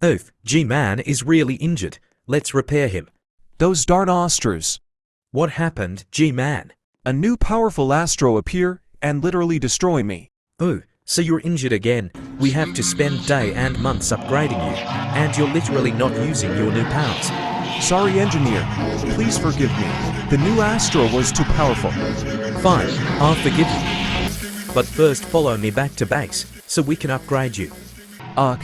Oof, G-Man is really injured. Let's repair him. Those darn Astros. What happened, G-Man? A new powerful Astro appear and literally destroy me. Oh, so you're injured again. We have to spend day and months upgrading you, and you're literally not using your new powers. Sorry, engineer. Please forgive me. The new Astro was too powerful. Fine, I'll forgive you. But first follow me back to base, so we can upgrade you. Ugh.